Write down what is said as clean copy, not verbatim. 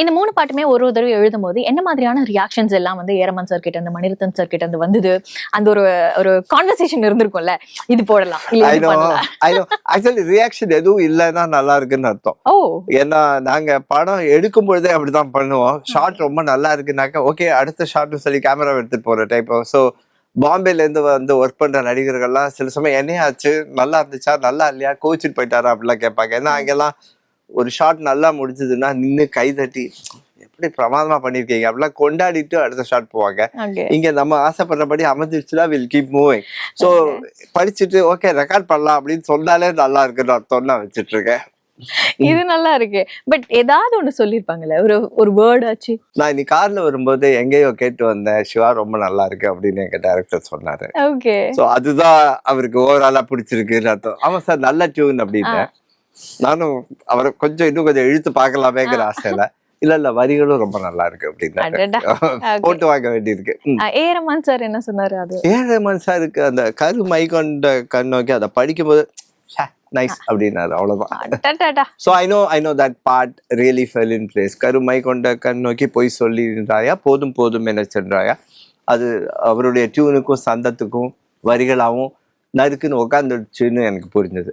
இந்த 3 பாட்டுமே ஒரு ஒரு தடவை எழுதும்போது என்ன மாதிரியான ரியாக்ஷன்ஸ் எல்லாம் வந்து ஏரமன் சார் கிட்ட இருந்து மணிரத்னம் சார் கிட்ட இருந்து வந்தது? அந்த ஒரு ஒரு கான்வர்சேஷன் இருந்திருக்கும்ல, இது போடலாம் இல்ல இது பண்ணலாம். ஆக்சுவலி ரியாக்ஷன் எதுவும் இல்லைன்னா நல்லா இருக்குன்னு அர்த்தம். ஓ ஏன்னா நாங்க படம் எடுக்கும் பொழுதே அப்படிதான் பண்ணுவோம். ஷார்ட் ரொம்ப நல்லா இருக்குனாக்கா ஓகே அடுத்த ஷார்ட்னு சொல்லி கேமரா எடுத்துட்டு போற டைப். ஸோ பாம்பேல இருந்து வந்து ஒர்க் பண்ற நடிகர்கள்லாம் சில சமயம் என்னையாச்சு நல்லா இருந்துச்சா நல்லா இல்லையா கோச்சிட்டு போயிட்டாரா அப்படிலாம் கேட்பாங்க. ஏன்னா அங்கெல்லாம் ஒரு ஷார்ட் நல்லா முடிஞ்சதுன்னா நின்று கை தட்டி எப்படி பிரமாதமா பண்ணிருக்கீங்க அப்படிலாம் கொண்டாடிட்டு அடுத்த ஷார்ட் போவாங்க. ஓகே இங்க நம்ம ஆசைப்படுறபடி அமைஞ்சிருச்சுன்னா வில் கீப் மூவிங். ஸோ படிச்சுட்டு ஓகே ரெக்கார்ட் பண்ணலாம் அப்படின்னு சொன்னாலே நல்லா இருக்குன்னு அர்த்தம் நான் வச்சுட்டு இருக்கேன். இது நல்லா இருக்கு. பட் ஏதாவது ஒண்ணு சொல்லிருப்பாங்கல்ல, ஒரு ஒரு வேர்ட் ஆச்சு. நான் இன்னைக்கு கார்ல வரும்போது எங்கேயோ கேட்டு வந்தேன் சிவா ரொம்ப நல்லா இருக்கு அப்படின்னு எங்க டைரக்டர் சொன்னாரு. ஓகே ஸோ அதுதான் அவருக்கு ஓவராலா பிடிச்சிருக்குன்னு அர்த்தம். ஆமா சார் நல்ல டியூன் அப்படின்னு. நானும் அவரை கொஞ்சம் இன்னும் கொஞ்சம் இழுத்து பார்க்கலாமேங்கிற ஆசையில இல்ல வரிகளும் ரொம்ப நல்லா இருக்கு அப்படின்னு போட்டு வாங்க வேண்டியிருக்கு. ஏரமன் சார் என்ன சொன்னாரு? அது ஏரமன் சாருக்கு அந்த கரு மை கொண்ட கண் நோக்கி அதை படிக்கும்போது நைஸ் அப்படின்னாரு. அவ்வளவுதான். So I know that part really fell in place. கருமை கொண்ட கண் நோக்கி போய் சொல்லியிருந்தாயா போதும் போதும் என சென்றாயா, அது அவருடைய டியூனுக்கும் சந்தத்துக்கும் வரிகளாகவும் நறுக்குன்னு உட்காந்துடுச்சுன்னு எனக்கு புரிஞ்சது.